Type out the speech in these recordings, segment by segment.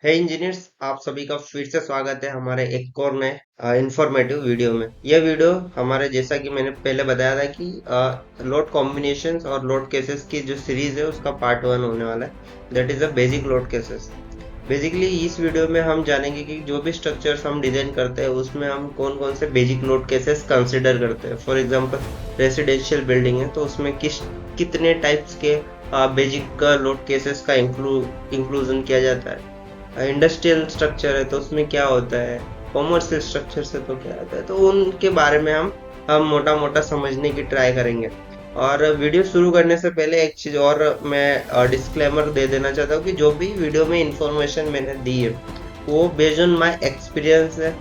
है इंजीनियर्स, आप सभी का फिर से स्वागत है हमारे एक और नए इंफॉर्मेटिव वीडियो में। यह वीडियो हमारे जैसा कि मैंने पहले बताया था कि लोड कॉम्बिनेशंस और लोड केसेस की जो सीरीज है उसका पार्ट 1 होने वाला है। That is a basic load cases. Basically इस वीडियो में हम जानेंगे कि जो भी स्ट्रक्चर्स हम डिजाइन करते हैं उसमें हम कौन कौन से बेसिक लोड केसेस कंसिडर करते हैं। फॉर एग्जांपल रेसिडेंशियल बिल्डिंग है तो उसमें कितने टाइप्स के बेसिक लोड केसेस का इंक्लूजन किया जाता है। इंडस्ट्रियल स्ट्रक्चर है तो उसमें क्या होता है, कॉमर्शियल स्ट्रक्चर से तो क्या होता है, तो उनके बारे में हम मोटा मोटा समझने की ट्राई करेंगे। और वीडियो शुरू करने से पहले एक चीज और मैं डिस्क्लेमर दे देना चाहता हूँ कि जो भी वीडियो में इंफॉर्मेशन मैंने दी है वो बेस्ड ऑन माय एक्सपीरियंस है।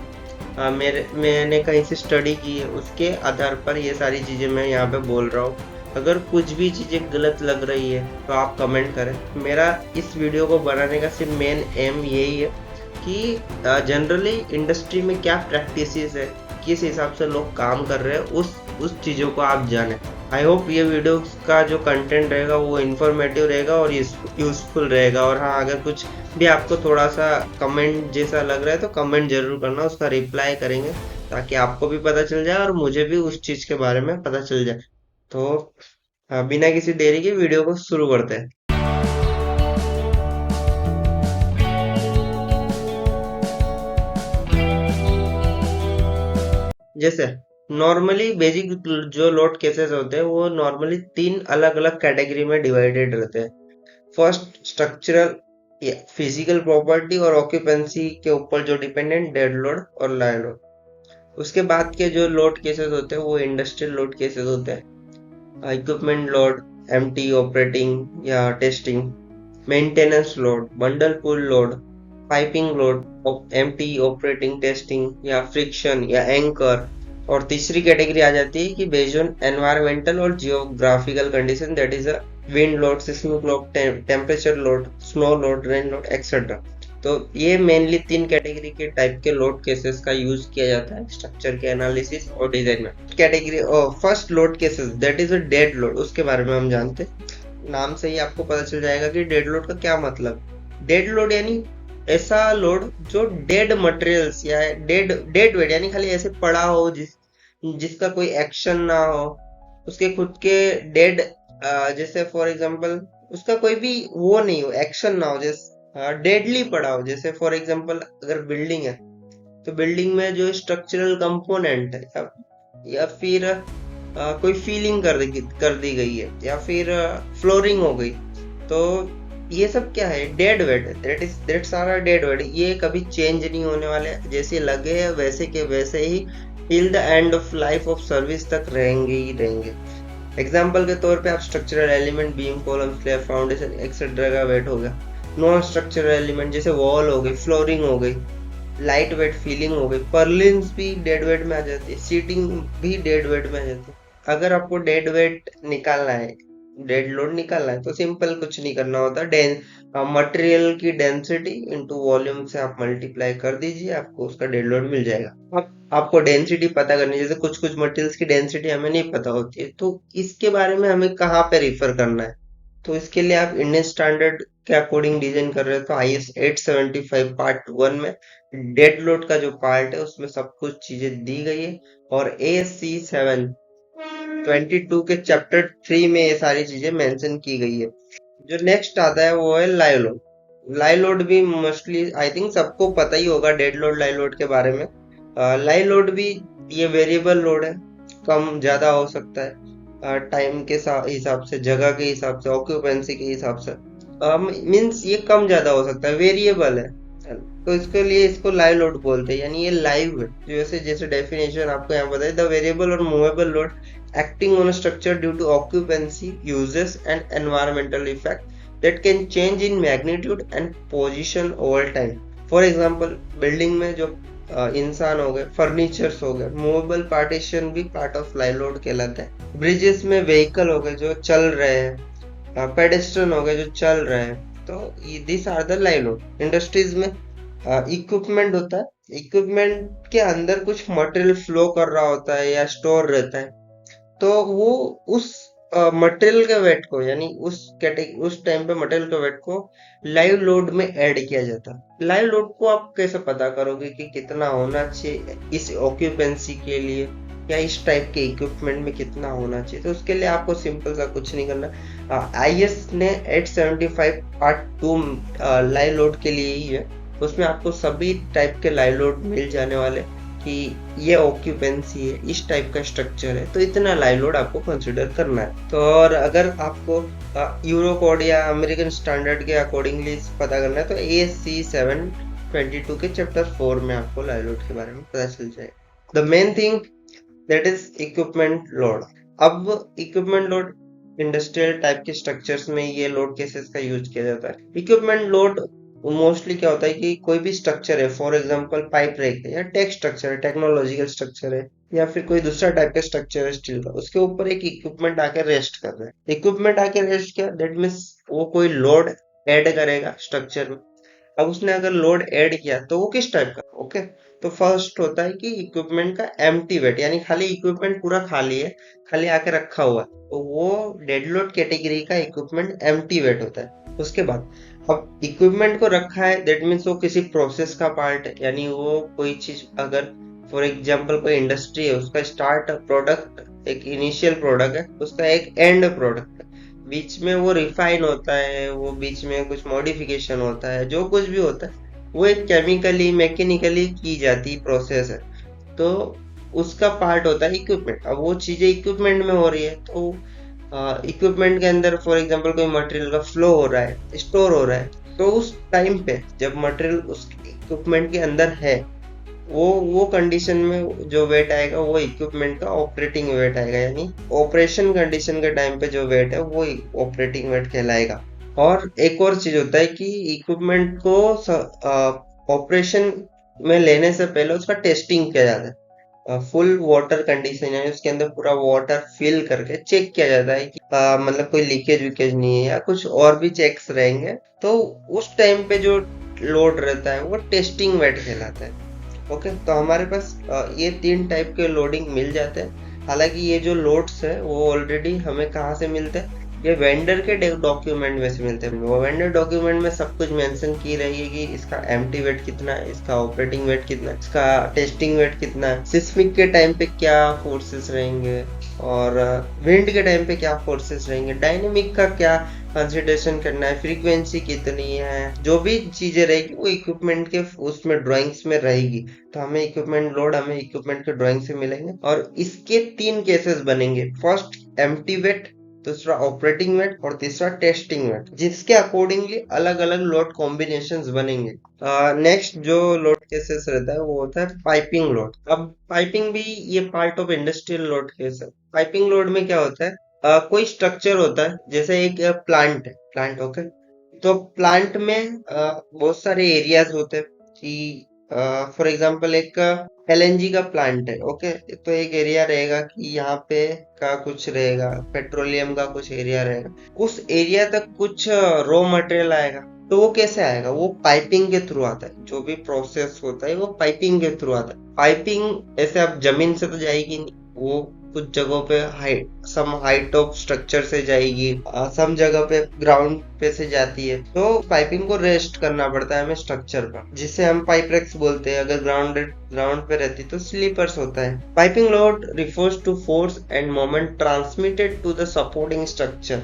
मैंने कहीं से स्टडी की है, उसके आधार पर ये सारी चीजें मैं यहाँ पे बोल रहा हूँ। अगर कुछ भी चीजें गलत लग रही है तो आप कमेंट करें। मेरा इस वीडियो को बनाने का सिर्फ मेन एम यही है कि जनरली इंडस्ट्री में क्या प्रैक्टिसेस है, किस हिसाब से लोग काम कर रहे हैं, उस चीजों को आप जाने। आई होप ये वीडियो का जो कंटेंट रहेगा वो इन्फॉर्मेटिव रहेगा और यूजफुल रहेगा। और हाँ, अगर कुछ भी आपको थोड़ा सा कमेंट जैसा लग रहा है तो कमेंट जरूर करना, उसका रिप्लाई करेंगे ताकि आपको भी पता चल जाए और मुझे भी उस चीज के बारे में पता चल जाए। तो बिना किसी देरी के वीडियो को शुरू करते हैं। जैसे नॉर्मली बेसिक जो लोड केसेस होते हैं वो नॉर्मली तीन अलग अलग कैटेगरी में डिवाइडेड रहते हैं। फर्स्ट स्ट्रक्चरल, फिजिकल प्रॉपर्टी और ऑक्यूपेंसी के ऊपर जो डिपेंडेंट डेड लोड और लाइन लोड। उसके बाद के जो लोड केसेस होते हैं वो इंडस्ट्रियल लोड केसेस होते हैं। इक्विपमेंट लोड, एमटी ऑपरेटिंग या testing, maintenance load, bundle pull load, piping load, empty operating testing या फ्रिक्शन या एंकर। और तीसरी कैटेगरी आ जाती है कि बेस्ड ऑन एनवायरमेंटल और geographical condition, that is a wind load, seismic load, temperature load, snow load, rain load etcetera. तो ये मेनली तीन कैटेगरी के टाइप के लोड केसेस का यूज किया जाता है स्ट्रक्चर के एनालिसिस और डिजाइन में। Category first load cases that is a dead load, उसके बारे में हम जानते हैं। नाम से ही आपको पता चल जाएगा कि डेड लोड का क्या मतलब। डेड लोड यानी ऐसा लोड जो डेड मटेरियल्स या डेड डेड वेट यानी खाली ऐसे पड़ा हो, जिसका कोई एक्शन ना हो, उसके खुद के डेड, जैसे फॉर एग्जांपल उसका कोई भी वो नहीं हो, एक्शन ना हो, जैसे डेडली पड़ा हो। जैसे फॉर एग्जांपल अगर बिल्डिंग है तो बिल्डिंग में जो स्ट्रक्चरल कंपोनेंट है या फिर कोई फीलिंग कर दी गई है या फिर फ्लोरिंग हो गई, तो ये सब क्या है, डेड वेट है। दैट सारा डेड वेट, ये कभी चेंज नहीं होने वाले, जैसे लगे हैं वैसे के वैसे ही till the end of life of service तक रहेंगे ही रहेंगे। एग्जाम्पल के तौर पे आप structural element, beam, column, slab, foundation etcetera का वेट हो गया। नॉन स्ट्रक्चरल एलिमेंट जैसे वॉल हो गई, फ्लोरिंग हो गई, लाइट वेट फीलिंग हो गई, पर्लिन्स भी डेड वेट में आ जाती है, सीटिंग भी डेड वेट में आ जाती है। अगर आपको डेड वेट निकालना है, डेड लोड निकालना है, तो सिंपल कुछ नहीं करना होता, मटेरियल की डेंसिटी इनटू वॉल्यूम से आप मल्टीप्लाई कर दीजिए, आपको उसका डेड लोड मिल जाएगा। अब आपको डेंसिटी पता करनी है, जैसे कुछ कुछ मटेरियल्स की डेंसिटी हमें नहीं पता होती है, तो इसके बारे में हमें कहाँ पे रिफर करना है। तो इसके लिए आप इंडियन स्टैंडर्ड के अकॉर्डिंग डिजाइन कर रहे हो तो IS 875 पार्ट 1 में डेड लोड का जो पार्ट है उसमें सब कुछ चीजें दी गई है। और ASC 722 के चैप्टर 3 में ये सारी चीजें मेंशन की गई है। जो नेक्स्ट आता है वो है लाइव लोड। लाइव लोड भी मोस्टली आई थिंक सबको पता ही होगा डेड लोड लाइव लोड के बारे में। लाइव लोड भी ये वेरिएबल लोड है, कम ज्यादा हो सकता है टाइम के हिसाब से, जगह के हिसाब से, ऑक्यूपेंसी के हिसाब से। मीन्स ये कम ज्यादा हो सकता है, वेरिएबल है। तो इसके लिए इसको लाइव लोड बोलते हैं, यानी ये लाइव है। जैसे जैसे डेफिनेशन आपको यहाँ बताए, द वेरिएबल और movable load acting on a structure due to occupancy, uses and environmental effect that can change in magnitude and position over time. For example, building में जो इंसान हो गए, फर्नीचर्स हो गए, मूवेबल पार्टीशन भी पार्ट ऑफ लाइव लोड कहलाता है। ब्रिजेस में व्हीकल हो गए जो चल रहे हैं, पेडेस्ट्रियन हो गए जो चल रहे हैं, तो this are the live load. Industries में इक्विपमेंट होता है, इक्विपमेंट के अंदर कुछ मटेरियल फ्लो कर रहा होता है या स्टोर रहता है, तो वो उस मटेरियल के वेट को, यानी उस टाइम पे मटेरियल के वेट को लाइव लोड में ऐड किया जाता है। लाइव लोड को आप कैसे पता करोगे कि कितना होना चाहिए इस ऑक्यूपेंसी के लिए, या इस टाइप के इक्विपमेंट में कितना होना चाहिए? तो उसके लिए आपको सिंपल सा कुछ नहीं करना। आईएस ने 875 पार्ट 2 लाइव लोड के लिए ही है, उसमें आपको सभी टाइप के लाइव लोड मिल जाने वाले कि ये ऑक्यूपेंसी है, इस टाइप का स्ट्रक्चर है, तो इतना लाइव लोड आपको कंसिडर करना है। तो और अगर आपको यूरो कोड या अमेरिकन स्टैंडर्ड के अकॉर्डिंगली पता करना है तो ASCE 722 के चैप्टर 4 में आपको लाइव लोड के बारे में पता चल जाएगा। The main thing that is equipment load. अब इक्विपमेंट लोड इंडस्ट्रियल टाइप के स्ट्रक्चर्स में ये लोड केसेस का यूज किया जाता है। इक्विपमेंट लोड मोस्टली क्या होता है कि कोई भी स्ट्रक्चर है, फॉर एग्जांपल पाइप रेक है, या टेक स्ट्रक्चर है, टेक्नोलॉजिकल स्ट्रक्चर है, या फिर कोई दूसरा टाइप का स्ट्रक्चर है स्टील का, उसके ऊपर एक इक्विपमेंट आके रेस्ट कर रहा है। इक्विपमेंट आके रेस्ट किया, दैट मीन्स वो कोई लोड ऐड करेगा स्ट्रक्चर में। अब उसने अगर लोड ऐड किया तो वो किस टाइप का, ओके। तो फर्स्ट होता है कि इक्विपमेंट का एम्प्टी वेट, यानी खाली इक्विपमेंट पूरा खाली है, खाली आके रखा हुआ है, तो वो डेड लोड कैटेगरी का इक्विपमेंट एम्प्टी वेट होता है। उसके बाद अब इक्विपमेंट को रखा है, दैट मीन्स वो किसी प्रोसेस का पार्ट है, यानी वो कोई चीज, अगर फॉर एग्जांपल कोई इंडस्ट्री है, उसका स्टार्ट प्रोडक्ट एक इनिशियल प्रोडक्ट है, उसका एक एंड प्रोडक्ट है, बीच में वो रिफाइन होता है, वो बीच में कुछ मॉडिफिकेशन होता है, जो कुछ भी होता है वो एक केमिकली मैकेनिकली की जाती प्रोसेस है, तो उसका पार्ट होता है इक्विपमेंट। अब वो चीजें इक्विपमेंट में हो रही है, तो इक्विपमेंट के अंदर फॉर एग्जांपल कोई मटेरियल का फ्लो हो रहा है, स्टोर हो रहा है, तो उस टाइम पे जब मटेरियल उस इक्विपमेंट के अंदर है, वो कंडीशन में जो वेट आएगा वो इक्विपमेंट का ऑपरेटिंग वेट आएगा, यानी ऑपरेशन कंडीशन के टाइम पे जो वेट है वो ऑपरेटिंग वेट कहलाएगा। और एक और चीज होता है कि इक्विपमेंट को ऑपरेशन में लेने से पहले उसका टेस्टिंग किया जाता है, फुल वाटर कंडीशन, यानी उसके अंदर पूरा वाटर फिल करके चेक किया जाता है कि मतलब कोई लीकेज विकेज नहीं है, या कुछ और भी चेक्स रहेंगे, तो उस टाइम पे जो लोड रहता है वो टेस्टिंग वेट कहलाता है। ओके, तो हमारे पास ये 3 टाइप के लोडिंग मिल जाते हैं। हालांकि ये जो लोड्स है वो ऑलरेडी हमें कहाँ से मिलते हैं, ये वेंडर के डॉक्यूमेंट में से मिलते हैं। वो वेंडर डॉक्यूमेंट में सब कुछ मेंशन की रही है कि इसका एम्प्टी वेट कितना है, इसका ऑपरेटिंग वेट कितना है, इसका टेस्टिंग वेट कितना है, सिस्मिक के टाइम पे क्या फोर्सेस रहेंगे, और विंड के टाइम पे क्या फोर्सेस रहेंगे, डायनेमिक का क्या कंसिडरेशन करना है, फ्रीक्वेंसी कितनी है, जो भी चीजें रहेगी वो इक्विपमेंट के उसमें ड्राइंग्स में रहेगी। तो हमें इक्विपमेंट लोड हमें इक्विपमेंट के ड्राइंग से मिलेंगे, और इसके 3 केसेस बनेंगे। फर्स्ट एम्प्टी वेट, दूसरा ऑपरेटिंग वेट, और तीसरा टेस्टिंग वेट, जिसके अकॉर्डिंगली अलग अलग लोड कॉम्बिनेशंस बनेंगे। नेक्स्ट जो लोड केसेस रहता है वो होता है पाइपिंग लोड। अब पाइपिंग भी ये part of industrial load case है। पाइपिंग लोड में क्या होता है, कोई स्ट्रक्चर होता है, जैसे एक प्लांट है, प्लांट, ओके। तो प्लांट में बहुत सारे एरियाज होते हैं कि फॉर एग्जांपल एक LNG का प्लांट है, ओके। तो एक एरिया रहेगा कि यहाँ पे का कुछ रहेगा, पेट्रोलियम का कुछ एरिया रहेगा, उस एरिया तक कुछ रॉ मटेरियल आएगा। तो वो कैसे आएगा, वो पाइपिंग के थ्रू आता है। जो भी प्रोसेस होता है वो पाइपिंग के थ्रू आता है। पाइपिंग ऐसे अब जमीन से तो जाएगी नहीं, वो कुछ जगहों पे हाइट ऑफ स्ट्रक्चर से जाएगी, सम जगह पे ग्राउंड पे से जाती है, तो पाइपिंग को रेस्ट करना पड़ता है हमें स्ट्रक्चर पर, जिसे हम पाइप रेक्स बोलते हैं। अगर ग्राउंड पे रहती तो स्लीपर्स होता है। Piping load refers to force and moment transmitted to the supporting structure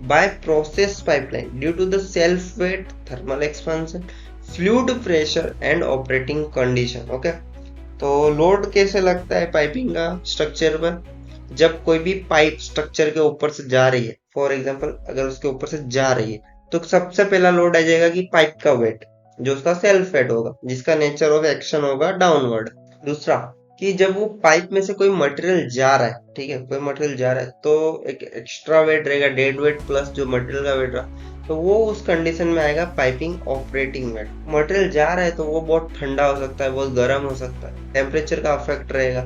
by process pipeline due to the self weight, thermal expansion, fluid pressure and operating condition। Okay, तो load कैसे लगता है piping का structure पर, जब कोई भी pipe structure के ऊपर से जा रही है, फॉर एग्जांपल अगर उसके ऊपर से जा रही है, तो सबसे पहला लोड आ जाएगा कि पाइप का वेट, जो उसका सेल्फ वेट होगा, जिसका नेचर ऑफ एक्शन होगा डाउनवर्ड। दूसरा कि जब वो पाइप में से कोई मटेरियल जा रहा है, ठीक है, कोई मटेरियल जा रहा है, तो एक एक्स्ट्रा वेट रहेगा, डेड वेट प्लस जो मटेरियल का वेट रहा, तो वो उस कंडीशन में आएगा पाइपिंग ऑपरेटिंग वेट। मटेरियल जा रहा है तो वो बहुत ठंडा हो सकता है, बहुत गर्म हो सकता है, टेम्परेचर का अफेक्ट रहेगा,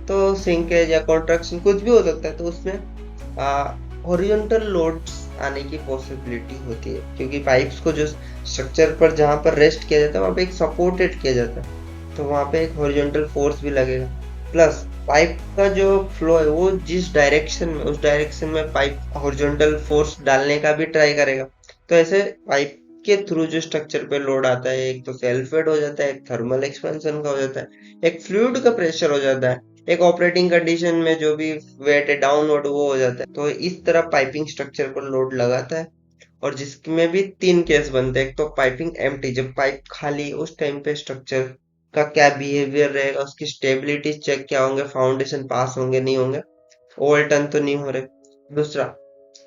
तो सिंकेज या कॉन्ट्रैक्शन कुछ भी हो सकता है, तो उसमें हॉरिजॉन्टल लोड्स आने की पॉसिबिलिटी होती है, क्योंकि पाइप्स को जो स्ट्रक्चर पर जहां पर रेस्ट किया जाता है वहां पे एक सपोर्टेड किया जाता है, तो वहां पे एक हॉरिजॉन्टल फोर्स भी लगेगा। प्लस पाइप का जो फ्लो है वो जिस डायरेक्शन में, उस डायरेक्शन में पाइप हॉरिजॉन्टल फोर्स डालने का भी ट्राई करेगा। तो ऐसे पाइप के थ्रू जो स्ट्रक्चर पे लोड आता है, एक तो सेल्फ वेट हो जाता है, एक थर्मल एक्सपेंशन का हो जाता है, एक फ्लूइड का प्रेशर हो जाता है, एक ऑपरेटिंग कंडीशन में जो भी वेट है डाउनवर्ड वो हो जाता है। तो इस तरह पाइपिंग स्ट्रक्चर पर लोड लगाता है। और जिसमें भी तीन केस बनते हैं। एक तो पाइपिंग एम्प्टी, जब पाइप खाली, उस टाइम पे स्ट्रक्चर का क्या बिहेवियर रहेगा, उसकी स्टेबिलिटी चेक क्या होंगे, फाउंडेशन पास होंगे नहीं होंगे, ओवरटर्न तो नहीं हो रहे। दूसरा,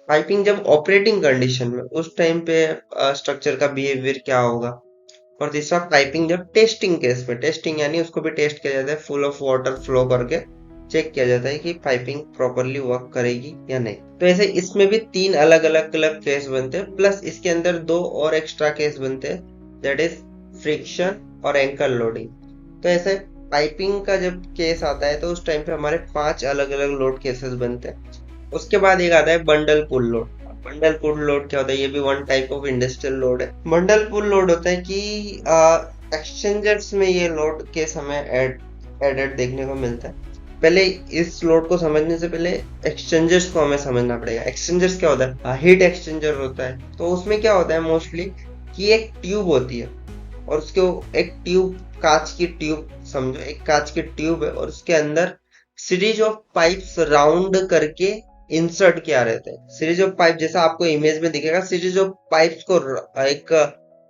पाइपिंग जब ऑपरेटिंग कंडीशन में, उस टाइम पे स्ट्रक्चर का बिहेवियर क्या होगा। और तीसरा, पाइपिंग जब टेस्टिंग केस में, टेस्टिंग यानी उसको भी टेस्ट किया जाता है, फुल ऑफ वाटर फ्लो करके चेक किया जाता है कि पाइपिंग प्रॉपरली वर्क करेगी या नहीं। तो ऐसे इसमें भी तीन अलग अलग केस बनते हैं, प्लस इसके अंदर दो और एक्स्ट्रा केस बनते हैं, दैट इज फ्रिक्शन और एंकर लोडिंग। तो ऐसे पाइपिंग का जब केस आता है तो उस टाइम पे हमारे पांच अलग अलग लोड केसेस बनते हैं। उसके बाद एक आता है bundle pull load. Bundle pull load क्या होता है, ये भी one type of industrial load है। बंडल पुल लोड होता है कि एक्सचेंजर्स में ये लोड केस हमें एडेड देखने को मिलता है। पहले इस लोड को समझने से पहले एक्सचेंजर्स को हमें समझना पड़ेगा। एक्सचेंजर्स क्या होता है, हीट एक्सचेंजर होता है। तो उसमें क्या होता है मोस्टली कि एक ट्यूब होती है, और उसके एक ट्यूब, कांच की ट्यूब समझो, एक कांच की ट्यूब है और उसके अंदर सीरीज ऑफ पाइप्स राउंड करके इंसर्ट किया रहता है। सीरीज ऑफ पाइप जैसा आपको इमेज में दिखेगा, सीरीज ऑफ पाइप्स को एक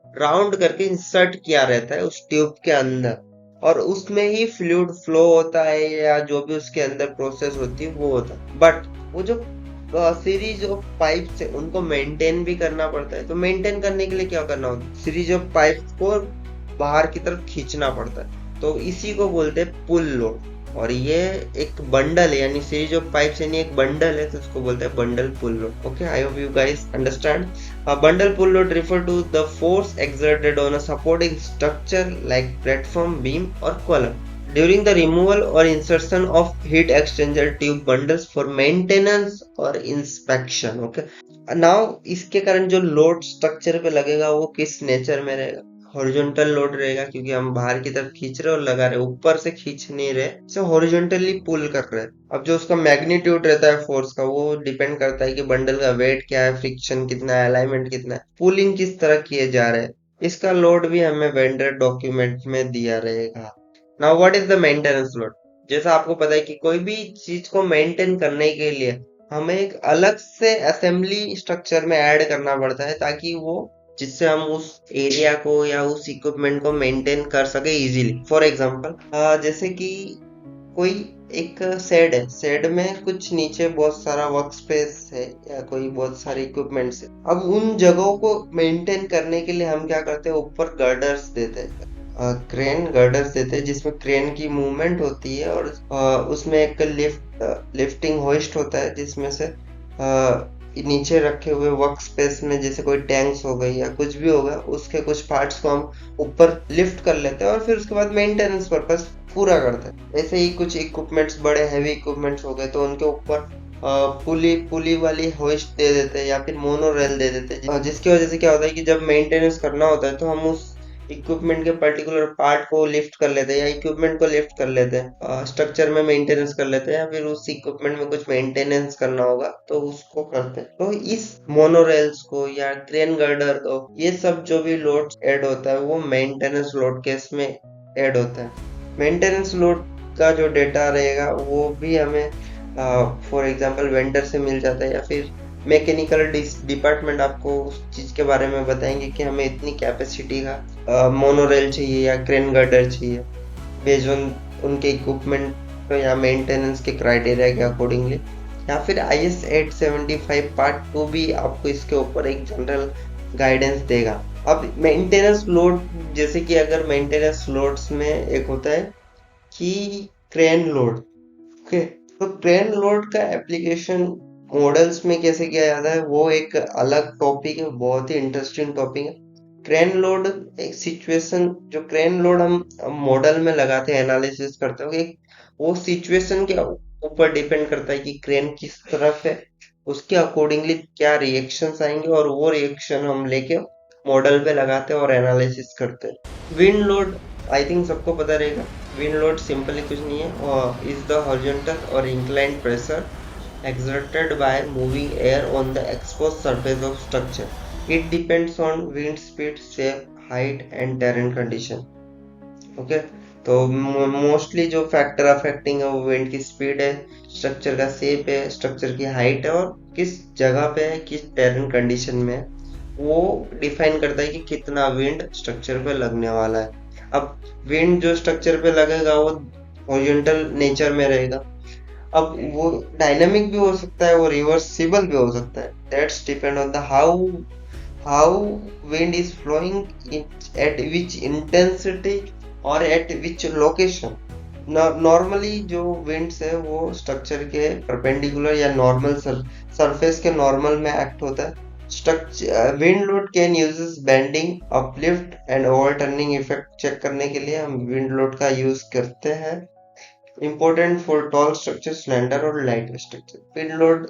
राउंड करके इंसर्ट किया रहता है उस ट्यूब के अंदर, और उसमें ही फ्लूइड फ्लो होता है या जो भी उसके अंदर प्रोसेस होती है वो होता है। बट वो जो सीरीज ऑफ पाइप्स है उनको मेंटेन भी करना पड़ता है। तो मेंटेन करने के लिए क्या करना होता है, सीरीज ऑफ पाइप्स को बाहर की तरफ खींचना पड़ता है। तो इसी को बोलते हैं पुल लोड। और ये एक बंडल है, यानी सीरीज ऑफ पाइप्स यानी एक बंडल है, तो उसको बोलते हैं bundle pull load. Okay, I hope you guys understand. A bundle pull load refer to the force exerted on a supporting structure like platform, beam or column during the removal or insertion of heat exchanger tube bundles for maintenance or inspection. Okay, now इसके कारण जो load structure पे लगेगा वो किस nature में रहेगा, horizontal load रहेगा, क्योंकि हम बाहर की तरफ खींच रहे और लगा रहे, ऊपर से खींच नहीं रहे, इसे हॉरिजॉन्टली पुल कर रहे हैं। अब जो उसका मैग्नीट्यूड रहता है फोर्स का, वो डिपेंड करता है कि बंडल का वेट क्या है, फ्रिक्शन कितना है, अलाइनमेंट कितना है, पुलिंग किस तरह किए जा रहे हैं। इसका लोड भी हमें वेंडर डॉक्यूमेंट में दिया रहेगा। Now what is the maintenance load. जैसा आपको पता है कि कोई भी चीज को मेंटेन करने के लिए हमें एक अलग से असेंबली स्ट्रक्चर में ऐड करना पड़ता है, ताकि वो, जिससे हम उस एरिया को या उस इक्विपमेंट को मेंटेन कर सके इजीली। फॉर एग्जांपल जैसे कि कोई एक शेड है, शेड में कुछ नीचे बहुत सारा वर्क स्पेस है या कोई बहुत सारे इक्विपमेंट्स है। अब उन जगहों को मेंटेन करने के लिए हम क्या करते हैं, ऊपर गर्डर्स देते हैं, क्रेन गर्डर्स देते हैं, जिसमें क्रेन की मूवमेंट होती है और उसमें एक लिफ्टिंग होइस्ट होता है, जिसमें से नीचे रखे हुए वर्क स्पेस में जैसे कोई टैंक्स हो गई या कुछ भी होगा, उसके कुछ पार्ट्स को हम ऊपर लिफ्ट कर लेते हैं और फिर उसके बाद मेंटेनेंस पर्पस पूरा करते हैं। ऐसे ही कुछ इक्विपमेंट्स, बड़े हैवी इक्विपमेंट्स हो गए तो उनके ऊपर पुली पुली वाली होइस्ट दे देते हैं या फिर मोनोरेल दे देते हैं, जिसकी वजह से क्या होता है कि जब मेंटेनेंस करना होता है तो हम उस इक्विपमेंट के पर्टिकुलर पार्ट को लिफ्ट कर लेते हैं या इक्विपमेंट को लिफ्ट कर लेते हैं, स्ट्रक्चर में मेंटेनेंस कर लेते हैं, या फिर उस इक्विपमेंट में कुछ मेंटेनेंस करना होगा तो उसको करते हैं। तो इस मोनोरेल्स को या क्रेन गर्डर को, ये सब जो भी लोड ऐड होता है वो मेंटेनेंस लोड केस में ऐड होता है। मेंटेनेंस लोड का जो डेटा रहेगा वो भी हमें फॉर एग्जांपल वेंडर से मिल जाता है, या फिर मैकेनिकल डिपार्टमेंट आपको उस चीज के बारे में बताएंगे कि हमें इतनी कैपेसिटी का मोनोरेल चाहिए या क्रेन गर्डर चाहिए, बेस्ड ऑन उनके इक्विपमेंट या मेंटेनेंस के क्राइटेरिया के अकॉर्डिंगली। या फिर IS 875 पार्ट 2 भी आपको इसके ऊपर एक जनरल गाइडेंस देगा। अब मेंटेनेंस लोड, जैसे कि अगर मेंटेनेंस लोड्स में एक होता है कि क्रेन लोड। ओके, तो क्रेन लोड का एप्लीकेशन मॉडल्स में कैसे किया जाता है वो एक अलग टॉपिक है, बहुत ही इंटरेस्टिंग टॉपिक है। क्रेन लोड एक सिचुएशन, जो क्रेन लोड हम मॉडल में लगाते हैं, एनालिसिस करते हैं, वो सिचुएशन के ऊपर डिपेंड करता है कि क्रेन किस तरफ है, उसके अकॉर्डिंगली क्या रिएक्शंस आएंगे और वो रिएक्शन हम लेके मॉडल पे लगाते हैं और एनालिसिस करते हैं। विंड लोड आई थिंक सबको पता रहेगा। विंड लोड सिंपली कुछ नहीं है, और इज द हॉरिजॉन्टल और inclined pressure exerted by moving air on the exposed surface of structure. It depends on wind speed, shape, height and terrain condition. Okay, तो mostly जो फैक्टर अफेक्टिंग है वो wind की स्पीड है, structure का shape है, structure की height है, और किस जगह पे है, किस टेरेन कंडीशन में है, वो डिफाइन करता है कि कितना विंड स्ट्रक्चर पे लगने वाला है। अब विंड जो स्ट्रक्चर पे लगेगा वो हॉरिजॉन्टल नेचर में रहेगा। अब वो डायनामिक भी हो सकता है, वो रिवर्सिबल भी हो सकता है। That's depend on the how wind is flowing at which intensity और एट विच लोकेशन। नॉर्मली जो विंड्स है वो स्ट्रक्चर के परपेंडिकुलर या नॉर्मल सरफेस के नॉर्मल में एक्ट होता है। Structure wind load can uses bending, uplift and overturning effect check करने के लिए हम विंड लोड का यूज करते हैं। Important for tall structure, slender और light structure. Wind load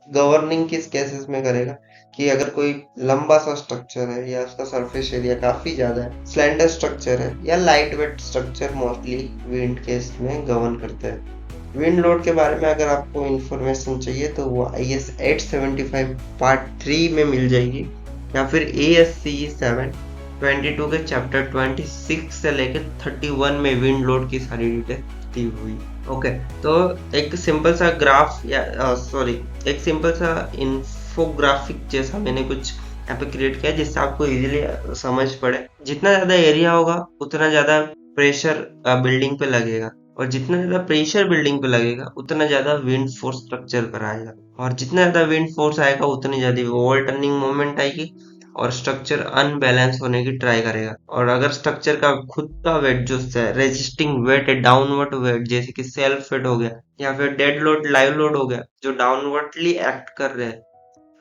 governing किस केसेस में करेगा कि अगर कोई लंबा सा स्ट्रक्चर है या उसका सरफेस एरिया काफी ज्यादा है, स्लेंडर स्ट्रक्चर है या light weight structure mostly wind case में गवर्न करते हैं। विंड लोड के बारे में अगर आपको इंफॉर्मेशन चाहिए तो वो IS 875 पार्ट 3 में मिल जाएगी, या फिर ASCE 722 के चैप्टर 26 से लेकर 31 में विंड लोड की सारी डिटेल दी हुई। ओके, तो एक सिंपल सा ग्राफ या एक सिंपल सा इंफोग्राफिक जैसा मैंने कुछ यहाँ पे क्रिएट किया जिससे आपको इजीली समझ पड़े। जितना ज्यादा एरिया होगा उतना ज्यादा प्रेशर बिल्डिंग पे लगेगा, और जितना ज्यादा प्रेशर बिल्डिंग पे लगेगा उतना ज्यादा विंड फोर्स स्ट्रक्चर पर आएगा, और जितना ज्यादा विंड फोर्स आएगा उतनी ज्यादा ओवर टर्निंग मोमेंट आएगी और स्ट्रक्चर अनबैलेंस होने की ट्राई करेगा। और अगर स्ट्रक्चर का खुद का वेट जो रेजिस्टिंग वेट है, डाउनवर्ड वेट, जैसे कि सेल्फ वेट हो गया या फिर डेड लोड, लाइव लोड हो गया, जो डाउनवर्डली एक्ट कर रहे हैं,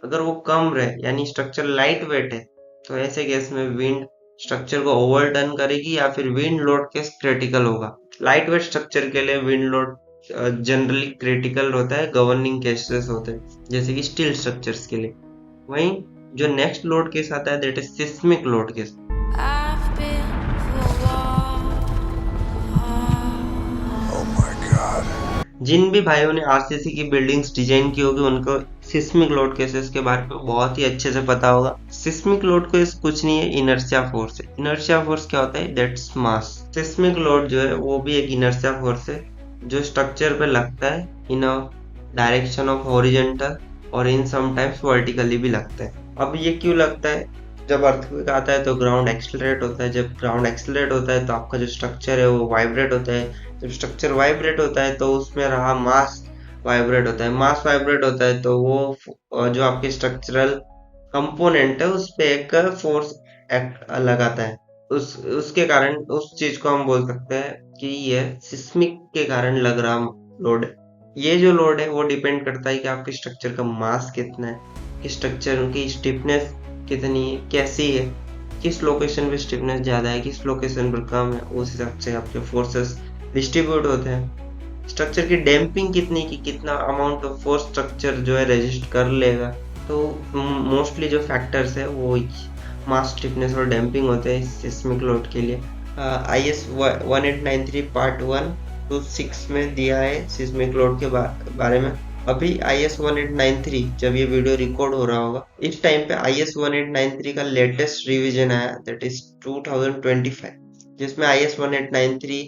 अगर वो कम रहे यानी स्ट्रक्चर लाइट वेट है, तो ऐसे केस में विंड स्ट्रक्चर को ओवरटर्न करेगी या फिर विंड लोड केस क्रिटिकल होगा। लाइट वेट स्ट्रक्चर के लिए विंड लोड जनरली क्रिटिकल होता है, गवर्निंग केसेस होते हैं जैसे कि स्टील स्ट्रक्चर्स के लिए। वहीं जो नेक्स्ट लोड केस आता है that is seismic load case. जिन भी भाइयों ने RCC की बिल्डिंग्स डिजाइन की होगी उनको सिस्मिक लोड केसेस के बारे में बहुत ही अच्छे से पता होगा। सिस्मिक लोड केस कुछ नहीं है, इनर्शिया फोर्स है। इनर्शिया फोर्स क्या होता है? That's mass. सिस्मिक लोड जो है वो भी एक इनर्शिया फोर्स है जो स्ट्रक्चर पे लगता है इन अ डायरेक्शन ऑफ हॉरिजॉन्टल और इन समटाइम्स वर्टिकली भी लगता है। अब ये क्यों लगता है? जब अर्थक्वेक आता है तो ग्राउंड एक्सेलरेट होता है, जब ग्राउंड एक्सेलरेट होता है तो आपका जो स्ट्रक्चर है वो वाइब्रेट होता है, जब स्ट्रक्चर वाइब्रेट होता है तो उसमें रहा मास वाइब्रेट होता है, मास वाइब्रेट होता है तो वो जो आपके स्ट्रक्चरल कंपोनेंट है उस पे एक फोर्स एक्ट लगाता है, उसके कारण उस चीज को हम बोल सकते हैं कि ये सिस्मिक के कारण लग रहा लोड है। ये जो लोड है वो डिपेंड करता है कि आपके स्ट्रक्चर का मास कितना है, कि स्ट्रक्चर की स्टिफनेस कितनी है, कैसी है, किस लोकेशन पे स्टिफनेस ज्यादा है, किस लोकेशन पर कम है, उस हिसाब से आपके फोर्सेस डिस्ट्रीब्यूट होते हैं। स्ट्रक्चर की डैम्पिंग कितनी, की कितना अमाउंट ऑफ फोर्स स्ट्रक्चर जो है रेजिस्ट कर लेगा। तो मोस्टली जो फैक्टर्स है वो मास, स्टिफनेस और डैम्पिंग होते हैं सिस्मिक लोड के लिए। IS 1893 पार्ट 1 to 6 में दिया है सिस्मिक लोड के बारे में। अभी IS 1893 जब ये वीडियो रिकॉर्ड हो रहा होगा इस टाइम पे IS 1893 का लेटेस्ट रिवीजन आया दैट इज 2025, जिसमें IS 1893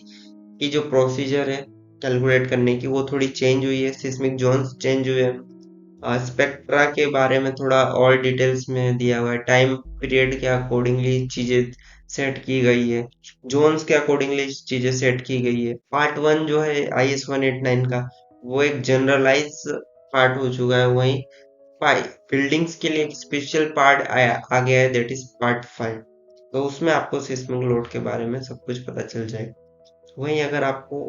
की जो प्रोसीजर है कैलकुलेट करने की वो थोड़ी चेंज हुई है, सिस्मिक जोन्स चेंज हुए हैं, स्पेक्ट्रा के बारे में थोड़ा और डिटेल्स में दिया हुआ है, टाइम पीरियड के अकॉर्डिंगली चीजें सेट की गई है, जोन्स के अकॉर्डिंगली चीजें सेट की गई है। पार्ट 1 जो है IS 189 का वो एक जनरलाइज पार्ट हो चुका है। वहीं बिल्डिंग्स के लिए एक स्पेशल पार्ट आ गया है दैट इज पार्ट 5, तो उसमें आपको सिस्मिक लोड के बारे में सब कुछ पता चल जाएगा। वहीं अगर आपको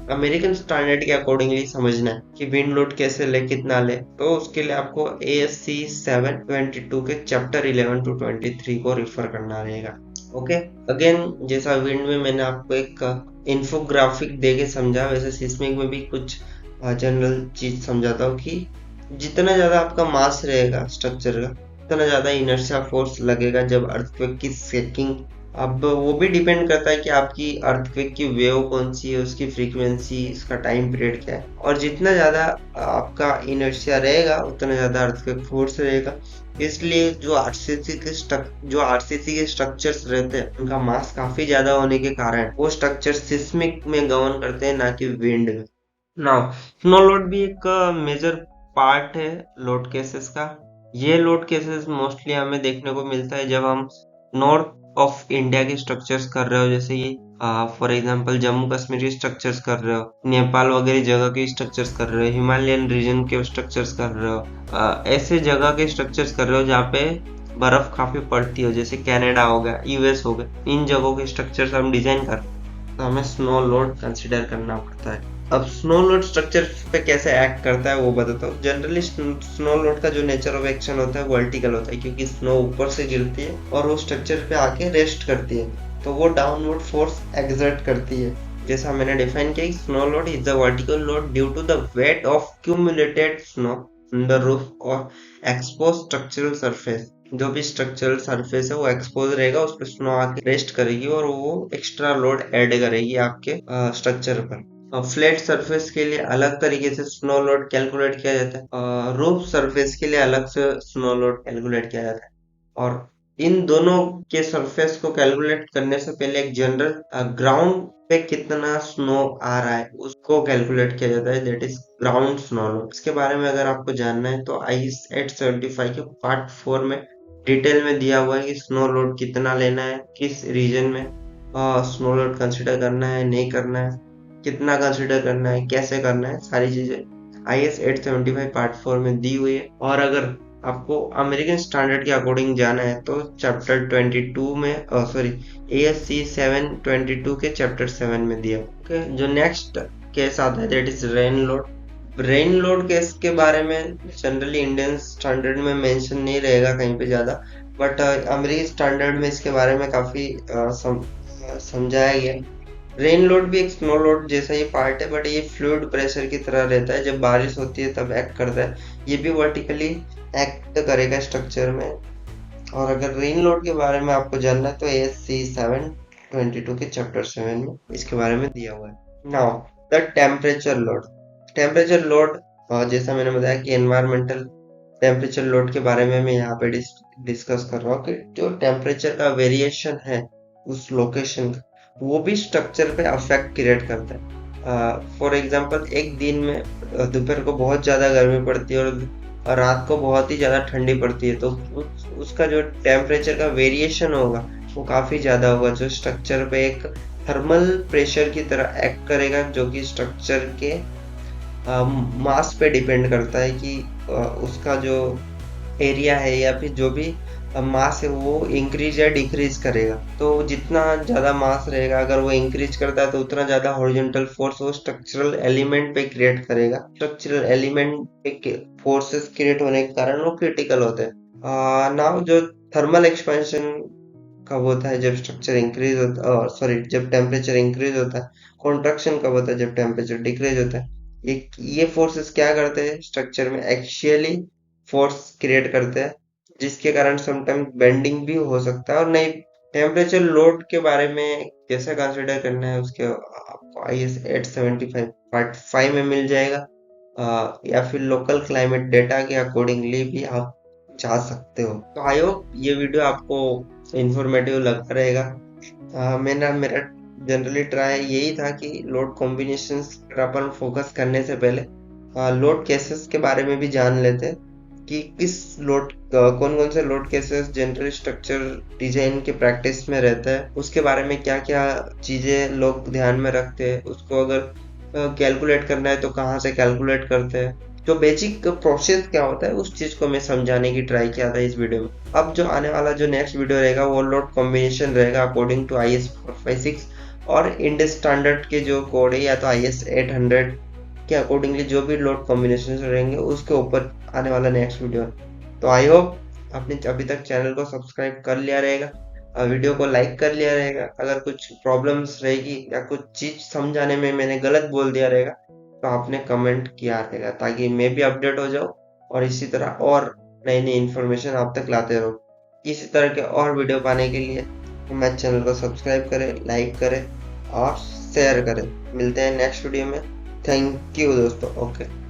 अमेरिकन स्टैंडर्ड के अकॉर्डिंगली समझना है कि विंड लोड कैसे ले, कितना ले, तो उसके लिए आपको ASCE 722 के चैप्टर 11 to 23 को रिफर करना रहेगा। ओके, अगेन जैसा विंड में मैंने आपको एक इंफोग्राफिक दे के समझा, वैसे सिस्मिक में भी कुछ जनरल चीज समझाता हूँ कि जितना ज्यादा आपका मास रहेगा स्ट्रक्चर का उतना ज्यादा इनर्शिया फोर्स लगेगा जब अर्थक्वेक की शेकिंग अब वो भी डिपेंड करता है कि आपकी अर्थक्वेक की वेव कौन सी है, उसकी फ्रीक्वेंसी, उसका टाइम पीरियड क्या है, और जितना ज्यादा आपका इनर्शिया रहेगा उतना ज्यादा अर्थक्वेक फोर्स रहेगा। इसलिए जो आरसीसी के स्ट्रक्चर्स रहते हैं उनका मास काफी ज्यादा होने के कारण वो स्ट्रक्चर सिस्मिक में गवर्न करते हैं, ना कि विंड में। नाउ स्नो लोड भी एक मेजर पार्ट है लोड केसेस का। ये लोड केसेस मोस्टली हमें देखने को मिलता है जब हम नॉर्थ ऑफ इंडिया के स्ट्रक्चर्स कर रहे हो, जैसे ये फॉर एग्जांपल जम्मू कश्मीर के स्ट्रक्चर्स कर रहे हो, नेपाल वगैरह जगह के स्ट्रक्चर्स कर रहे हो, हिमालयन रीजन के स्ट्रक्चर्स कर रहे हो, ऐसे जगह के स्ट्रक्चर्स कर रहे हो जहाँ पे बर्फ काफी पड़ती हो, जैसे कनाडा हो गया, यूएस हो गया, इन जगहों के स्ट्रक्चर्स हम डिजाइन कर, तो हमें स्नो लोड कंसिडर करना पड़ता है। अब स्नो लोड स्ट्रक्चर पे कैसे एक्ट करता है वो बताता हूँ। जनरली स्नो लोड का जो नेचर ऑफ एक्शन होता है वर्टिकल होता है, क्योंकि स्नो ऊपर से गिरती है और वो स्ट्रक्चर पे आके रेस्ट करती है, तो वो डाउनवर्ड फोर्स एक्सर्ट करती है। जैसा मैंने डिफाइन किया, snow load is the vertical load due to the weight of cumulated snow on the roof और एक्सपोज स्ट्रक्चरल सरफेस। जो भी स्ट्रक्चरल सरफेस है वो एक्सपोज रहेगा, उस पर स्नो आके रेस्ट करेगी और वो एक्स्ट्रा लोड ऐड करेगी आपके स्ट्रक्चर पर। फ्लैट सरफेस के लिए अलग तरीके से स्नो लोड कैलकुलेट किया जाता है, रूफ सरफेस के लिए अलग से स्नो लोड कैलकुलेट किया जाता है, और इन दोनों के सरफेस को कैलकुलेट करने से पहले एक जनरल ग्राउंड पे कितना स्नो आ रहा है उसको कैलकुलेट किया जाता है, that is ground snow load. इसके बारे में अगर आपको जानना है तो IS 875 के पार्ट 4 में डिटेल में दिया हुआ है कि स्नो लोड कितना लेना है, किस रीजन में स्नो लोड कंसिडर करना है, नहीं करना है, कितना कंसिडर करना है, कैसे करना है, सारी चीजें IS 875 पार्ट 4 में दी हुई है। और अगर आपको अमेरिकन स्टैंडर्ड के अकॉर्डिंग जाना है तो चैप्टर 22 में, सॉरी, ASC 722 के चैप्टर 7 में दिया। ओके, जो नेक्स्ट केस आता है that is rain load. Rain load case के बारे में जनरली इंडियन स्टैंडर्ड में मेंशन नहीं रहेगा कहीं पे ज्यादा, बट अमेरिकन स्टैंडर्ड में इसके बारे में काफी समझाया गया। रेन लोड भी एक स्नो लोड जैसा ही पार्ट है, बट ये फ्लूइड प्रेशर की तरह रहता है, जब बारिश होती है तब एक्ट करता है। ये भी वर्टिकली एक्ट करेगा स्ट्रक्चर में। और अगर रेन लोड के बारे में आपको जानना है तो ASC 722 के चैप्टर 7 में इसके बारे में दिया हुआ है। Now the temperature load. Temperature load, जैसा मैंने बताया कि एनवायरमेंटल टेम्परेचर लोड के बारे में मैं यहाँ पे डिस्कस कर रहा हूँ कि जो टेम्परेचर का वेरिएशन है उस लोकेशन का, वो भी स्ट्रक्चर पे अफेक्ट क्रिएट करता है। फॉर एग्जांपल एक दिन में दोपहर को बहुत ज्यादा गर्मी पड़ती है और रात को बहुत ही ज्यादा ठंडी पड़ती है, तो उसका जो टेम्परेचर का वेरिएशन होगा वो काफी ज्यादा होगा, जो स्ट्रक्चर पे एक थर्मल प्रेशर की तरह एक्ट करेगा, जो कि स्ट्रक्चर के मास पे डिपेंड करता है कि उसका जो एरिया है या फिर जो भी मास है वो इंक्रीज या डिक्रीज करेगा। तो जितना ज्यादा मास रहेगा, अगर वो इंक्रीज करता है तो उतना ज्यादा हॉरिजॉन्टल फोर्स वो स्ट्रक्चरल एलिमेंट पे क्रिएट करेगा। स्ट्रक्चरल एलिमेंट पे फोर्सेस क्रिएट होने के कारण वो क्रिटिकल होते हैं। नाउ जो थर्मल एक्सपेंशन कब होता है, जब स्ट्रक्चर इंक्रीज होता है, सॉरी, जब टेम्परेचर इंक्रीज होता है। कॉन्ट्रैक्शन कब होता है, जब टेम्परेचर डिक्रीज होता है। ये फोर्सेस क्या करते हैं, स्ट्रक्चर में एक्सियली फोर्स क्रिएट करते हैं, जिसके कारण समटाइम बेंडिंग भी हो सकता है और नहीं। टेम्परेचर लोड के बारे में कैसे कंसिडर करना है उसके आपको IS 875 पार्ट 5 में मिल जाएगा, या फिर लोकल क्लाइमेट डेटा के अकॉर्डिंगली भी आप जा सकते हो। तो आई होप ये वीडियो आपको इंफॉर्मेटिव लगता रहेगा। मेरा जनरली ट्राई यही था कि लोड कॉम्बिनेशंस पर अपन फोकस करने से पहले लोड केसेस के बारे में भी जान लेते, कि किस लोड, कौन कौन से load cases general structure design के प्रैक्टिस में रहता है, उसके बारे में क्या क्या चीजें लोग ध्यान में रखते हैं, उसको अगर कैलकुलेट करना है तो कहाँ से कैलकुलेट करते हैं, जो बेसिक प्रोसेस क्या होता है उस चीज को मैं समझाने की ट्राई किया था इस वीडियो में। अब जो आने वाला जो नेक्स्ट वीडियो रहेगा वो लोड कॉम्बिनेशन रहेगा अकॉर्डिंग टू IS 456 और इंडस स्टैंडर्ड के जो कोड है, या तो IS 800 के अकॉर्डिंगली जो भी लोड कॉम्बिनेशन रहेंगे उसके ऊपर आने वाला नेक्स्ट वीडियो। तो आई होप आपने अभी तक चैनल को सब्सक्राइब कर लिया रहेगा, वीडियो को लाइक कर लिया रहेगा। अगर कुछ प्रॉब्लम्स रहेगी या कुछ चीज समझाने में मैंने गलत बोल दिया रहेगा तो आपने कमेंट किया रहेगा, ताकि मैं भी अपडेट हो जाऊं और इसी तरह और नई नई इन्फॉर्मेशन आप तक लाते रहूं। इसी तरह के और वीडियो पाने के लिए हमारे चैनल को सब्सक्राइब करें, लाइक करें और शेयर करें। मिलते हैं नेक्स्ट वीडियो में। थैंक यू दोस्तों। ओके।